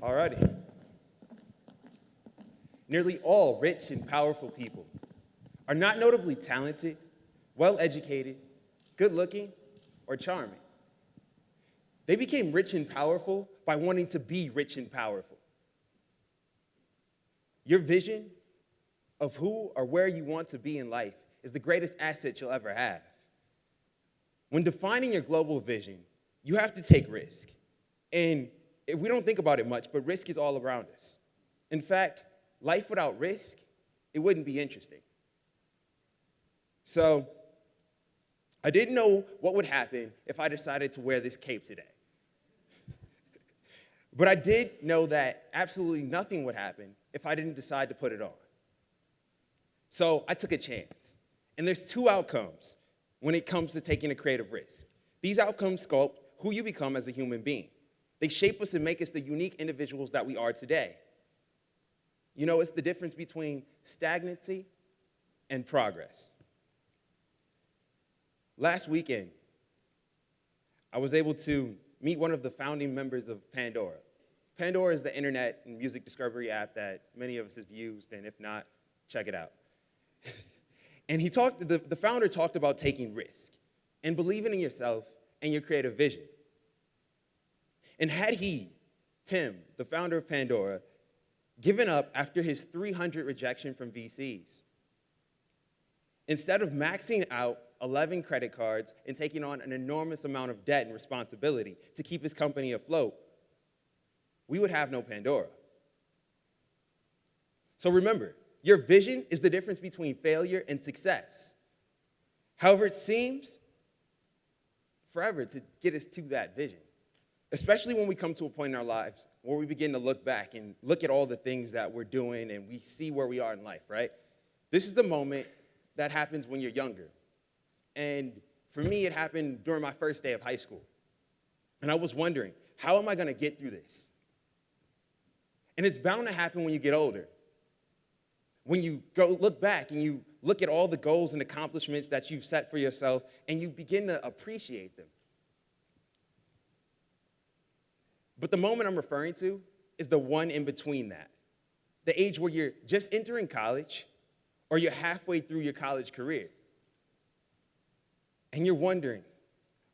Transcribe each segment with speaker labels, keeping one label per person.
Speaker 1: Alrighty. Nearly all rich and powerful people are not notably talented, well-educated, good-looking, or charming. They became rich and powerful by wanting to be rich and powerful. Your vision of who or where you want to be in life is the greatest asset you'll ever have. When defining your global vision, you have to take risk. And we don't think about it much, but risk is all around us. In fact, life without risk, it wouldn't be interesting. So, I didn't know what would happen if I decided to wear this cape today. But I did know that absolutely nothing would happen if I didn't decide to put it on. So I took a chance. And there's two outcomes when it comes to taking a creative risk. These outcomes sculpt who you become as a human being. They shape us and make us the unique individuals that we are today. You know, it's the difference between stagnancy and progress. Last weekend, I was able to meet one of the founding members of Pandora. Pandora is the internet and music discovery app that many of us have used, and if not, check it out. And the founder talked about taking risk and believing in yourself and your creative vision. And had he, Tim, the founder of Pandora, given up after his 300 rejection from VCs, instead of maxing out 11 credit cards and taking on an enormous amount of debt and responsibility to keep his company afloat, we would have no Pandora. So remember, your vision is the difference between failure and success. However, it seems forever to get us to that vision, especially when we come to a point in our lives where we begin to look back and look at all the things that we're doing and we see where we are in life, right? This is the moment that happens when you're younger. And for me, it happened during my first day of high school. And I was wondering, how am I going to get through this? And it's bound to happen when you get older. When you go look back and you look at all the goals and accomplishments that you've set for yourself and you begin to appreciate them. But the moment I'm referring to is the one in between that. The age where you're just entering college or you're halfway through your college career. And you're wondering,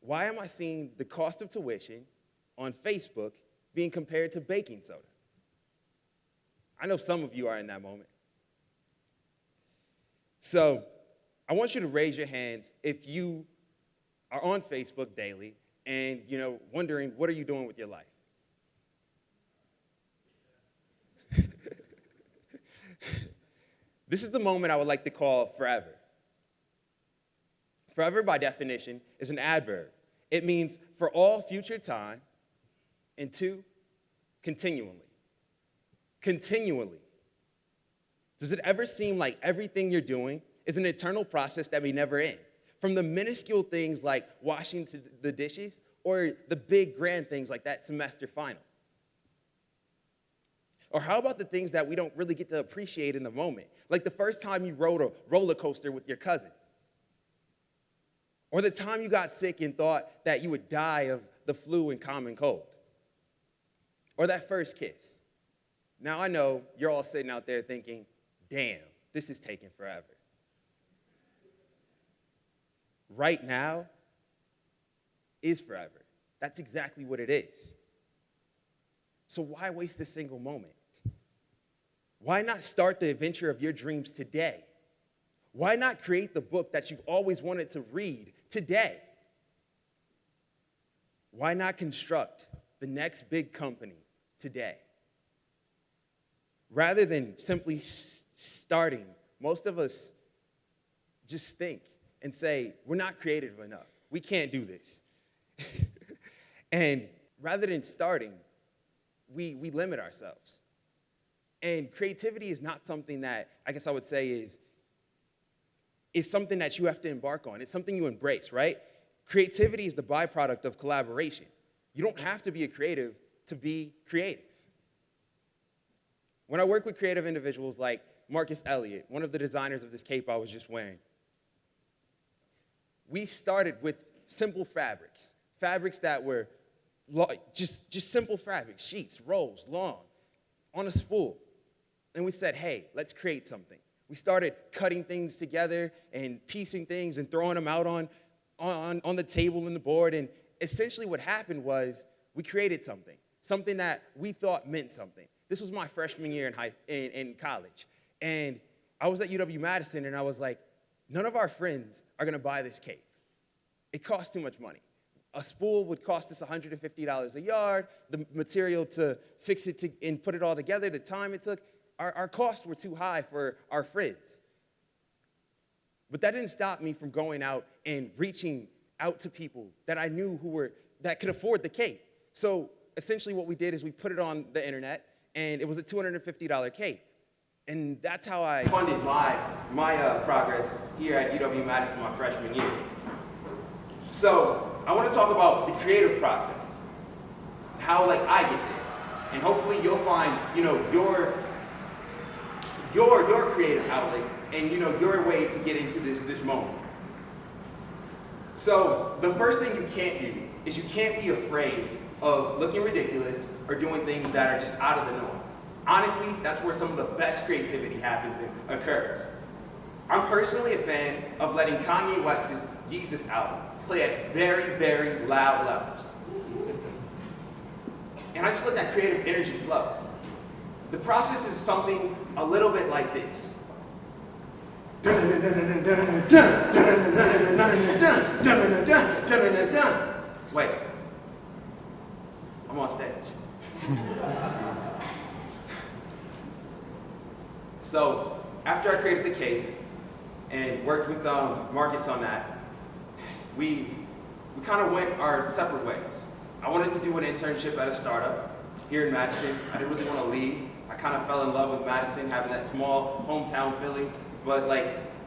Speaker 1: why am I seeing the cost of tuition on Facebook being compared to baking soda? I know some of you are in that moment. So I want you to raise your hands if you are on Facebook daily and, wondering, what are you doing with your life? This is the moment I would like to call forever. Forever, by definition, is an adverb. It means for all future time, and two, continually. Continually. Does it ever seem like everything you're doing is an eternal process that may never end? From the minuscule things like washing the dishes or the big grand things like that semester final? Or how about the things that we don't really get to appreciate in the moment? Like the first time you rode a roller coaster with your cousin. Or the time you got sick and thought that you would die of the flu and common cold. Or that first kiss. Now I know you're all sitting out there thinking, damn, this is taking forever. Right now is forever. That's exactly what it is. So why waste a single moment? Why not start the adventure of your dreams today? Why not create the book that you've always wanted to read today? Why not construct the next big company today? Rather than simply starting, most of us just think and say, we're not creative enough. We can't do this. And rather than starting, we limit ourselves. And creativity is not something that, I guess I would say, is something that you have to embark on. It's something you embrace, right? Creativity is the byproduct of collaboration. You don't have to be a creative to be creative. When I work with creative individuals like Marcus Elliott, one of the designers of this cape I was just wearing, we started with simple fabrics that were just simple fabric, sheets, rolls, long, on a spool. And we said, hey, let's create something. We started cutting things together and piecing things and throwing them out on the table and the board. And essentially what happened was we created something that we thought meant something. This was my freshman year in college. And I was at UW-Madison, and I was like, none of our friends are going to buy this cape. It costs too much money. A spool would cost us $150 a yard. The material to fix it and put it all together, the time it took, our costs were too high for our friends. But that didn't stop me from going out and reaching out to people that I knew that could afford the cape. So essentially what we did is we put it on the internet, and it was a $250 cape. And that's how I funded my progress here at UW-Madison my freshman year. So I want to talk about the creative process, how I get there, and hopefully you'll find your creative outlet and your way to get into this moment. So the first thing you can't do is you can't be afraid of looking ridiculous or doing things that are just out of the norm. Honestly, that's where some of the best creativity happens and occurs. I'm personally a fan of letting Kanye West's Yeezus album play at very, very loud levels. And I just let that creative energy flow. The process is something a little bit like this. Wait, I'm on stage. So after I created the cape and worked with Marcus on that, we kind of went our separate ways. I wanted to do an internship at a startup here in Madison. I didn't really want to leave. I kind of fell in love with Madison, having that small hometown Philly, but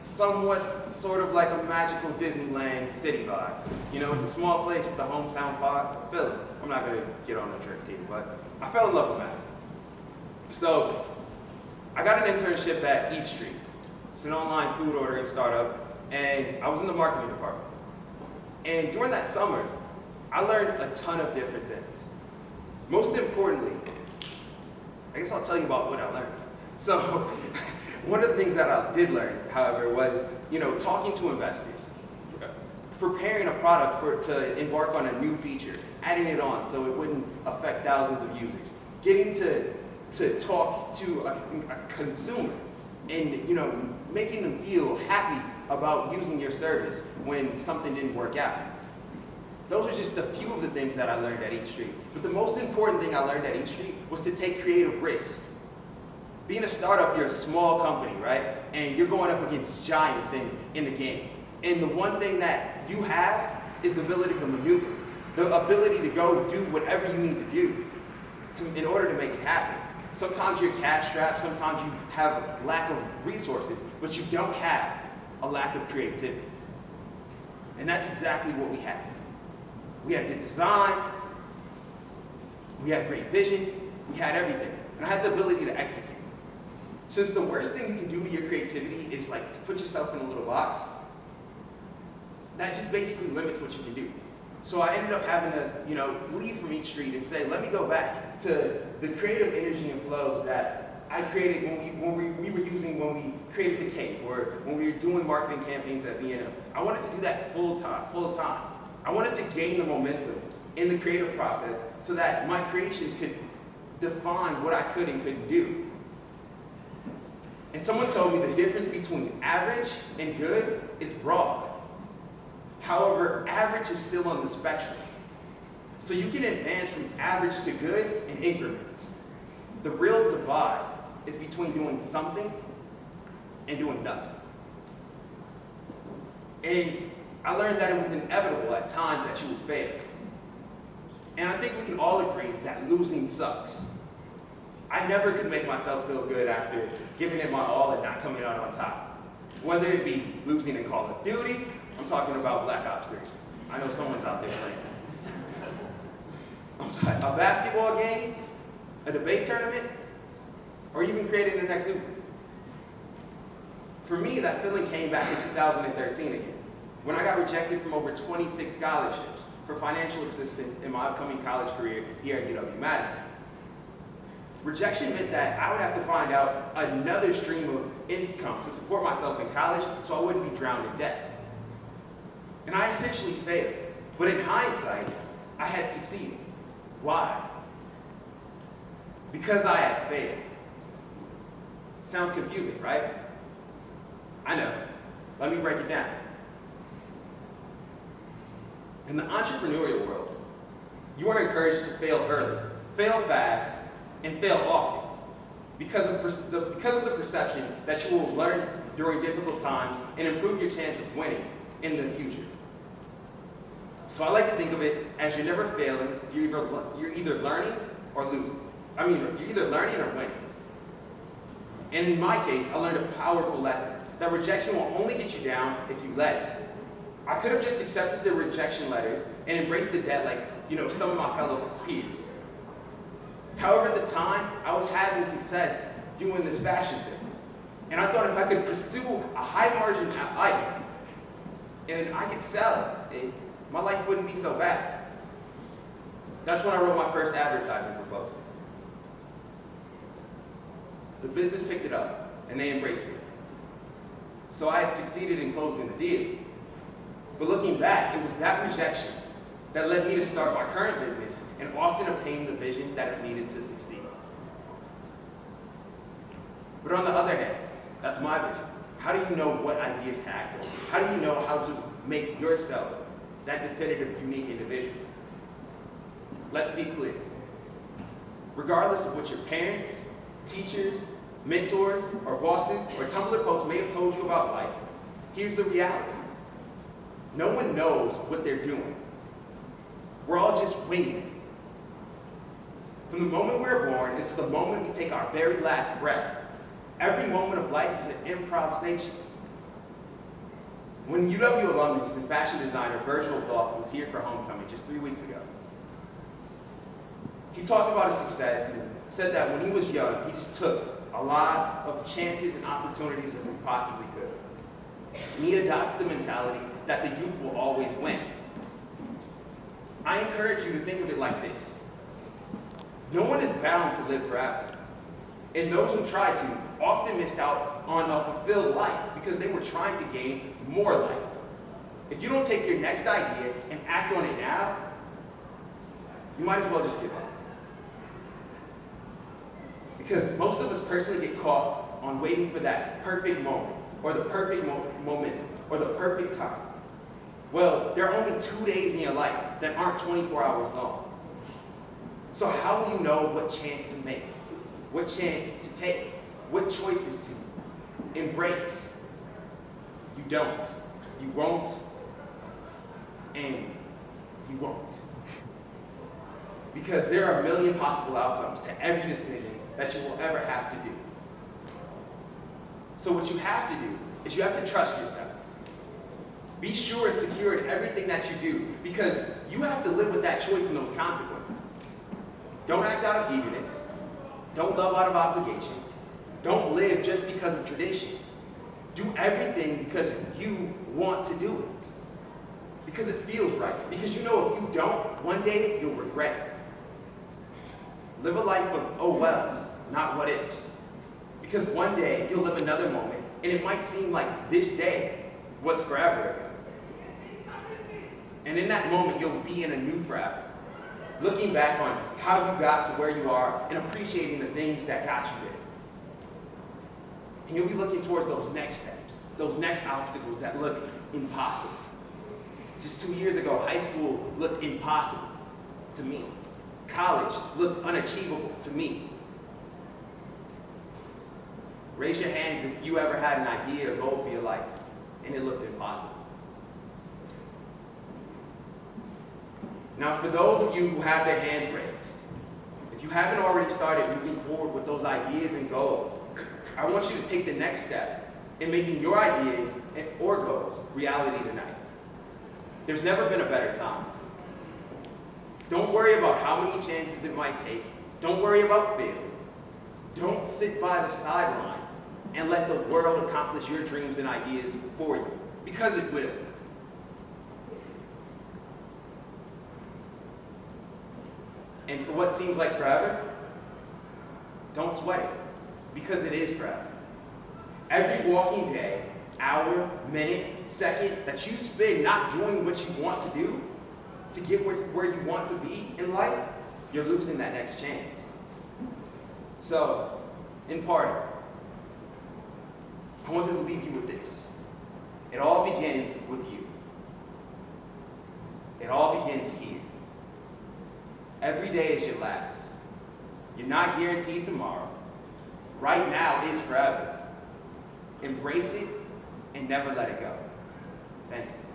Speaker 1: somewhat sort of like a magical Disneyland city vibe. It's a small place with a hometown vibe, Philly. I'm not going to get on the trip team, but I fell in love with Madison. So I got an internship at EatStreet. It's an online food ordering startup, and I was in the marketing department. And during that summer, I learned a ton of different things. Most importantly, I guess I'll tell you about what I learned. So one of the things that I did learn, however, was talking to investors, preparing a product to embark on a new feature, adding it on so it wouldn't affect thousands of users, getting to talk to a consumer and making them feel happy about using your service when something didn't work out. Those are just a few of the things that I learned at EatStreet. But the most important thing I learned at EatStreet was to take creative risks. Being a startup, you're a small company, right? And you're going up against giants in the game. And the one thing that you have is the ability to maneuver, the ability to go do whatever you need to do in order to make it happen. Sometimes you're cash strapped, sometimes you have lack of resources, but you don't have a lack of creativity. And that's exactly what we had. We had good design, we had great vision, we had everything. And I had the ability to execute. Since the worst thing you can do to your creativity is to put yourself in a little box, that just basically limits what you can do. So I ended up having to, leave from EatStreet and say, let me go back to the creative energy and flows that I created when we were using when we created the cape or when we were doing marketing campaigns at VNM. I wanted to do that full time. I wanted to gain the momentum in the creative process so that my creations could define what I could and couldn't do. And someone told me the difference between average and good is broad. However, average is still on the spectrum. So you can advance from average to good in increments. The real divide is between doing something and doing nothing. And I learned that it was inevitable at times that you would fail. And I think we can all agree that losing sucks. I never could make myself feel good after giving it my all and not coming out on top. Whether it be losing in Call of Duty, I'm talking about Black Ops 3. I know someone's out there playing. I'm sorry, a basketball game, a debate tournament, or even creating the next Uber. For me, that feeling came back in 2013 again, when I got rejected from over 26 scholarships for financial assistance in my upcoming college career here at UW-Madison. Rejection meant that I would have to find out another stream of income to support myself in college so I wouldn't be drowned in debt. And I essentially failed. But in hindsight, I had succeeded. Why? Because I had failed. Sounds confusing, right? I know. Let me break it down. In the entrepreneurial world, you are encouraged to fail early, fail fast, and fail often because of the perception that you will learn during difficult times and improve your chance of winning in the future. So I like to think of it as you're never failing, you're either learning or losing. You're either learning or winning. And in my case, I learned a powerful lesson that rejection will only get you down if you let it. I could have just accepted the rejection letters and embraced the debt like, some of my fellow peers. However, at the time, I was having success doing this fashion thing. And I thought if I could pursue a high margin item and I could sell it, my life wouldn't be so bad. That's when I wrote my first advertising proposal. The business picked it up and they embraced it. So I had succeeded in closing the deal. But looking back, it was that rejection that led me to start my current business and often obtain the vision that is needed to succeed. But on the other hand, that's my vision. How do you know what ideas to act on? How do you know how to make yourself that definitive, unique individual? Let's be clear. Regardless of what your parents, teachers, mentors, or bosses, or Tumblr posts may have told you about life, here's the reality. No one knows what they're doing. We're all just winging it. From the moment we're born until the moment we take our very last breath, every moment of life is an improvisation. When UW alumnus and fashion designer Virgil Goff was here for homecoming just 3 weeks ago, he talked about his success and said that when he was young, he just took a lot of chances and opportunities as he possibly could. And he adopted the mentality that the youth will always win. I encourage you to think of it like this. No one is bound to live forever. And those who try to often missed out on a fulfilled life because they were trying to gain more life. If you don't take your next idea and act on it now, you might as well just give up. Because most of us personally get caught on waiting for that perfect moment, or the perfect momentum, or the perfect time. Well, there are only 2 days in your life that aren't 24 hours long. So how will you know what chance to make, what chance to take, what choices to embrace? You don't, you won't, and you won't. Because there are a million possible outcomes to every decision that you will ever have to do. So what you have to do is you have to trust yourself. Be sure and secure in everything that you do, because you have to live with that choice and those consequences. Don't act out of eagerness. Don't love out of obligation. Don't live just because of tradition. Do everything because you want to do it. Because it feels right. Because you know if you don't, one day you'll regret it. Live a life of oh wells, not what ifs. Because one day you'll live another moment, and it might seem like this day was forever ago. And in that moment, you'll be in a new forever. Looking back on how you got to where you are and appreciating the things that got you there. And you'll be looking towards those next steps, those next obstacles that look impossible. Just 2 years ago, high school looked impossible to me. College looked unachievable to me. Raise your hands if you ever had an idea or goal for your life and it looked impossible. Now, for those of you who have their hands raised, if you haven't already started moving forward with those ideas and goals, I want you to take the next step in making your ideas or goals reality tonight. There's never been a better time. Don't worry about how many chances it might take. Don't worry about failing. Don't sit by the sideline and let the world accomplish your dreams and ideas for you, because it will. And for what seems like forever, don't sweat it, because it is forever. Every walking day, hour, minute, second that you spend not doing what you want to do to get where you want to be in life, you're losing that next chance. So, in part, I wanted to leave you with this. It all begins with you. It all begins here. Every day is your last. You're not guaranteed tomorrow. Right now is forever. Embrace it and never let it go. Thank you.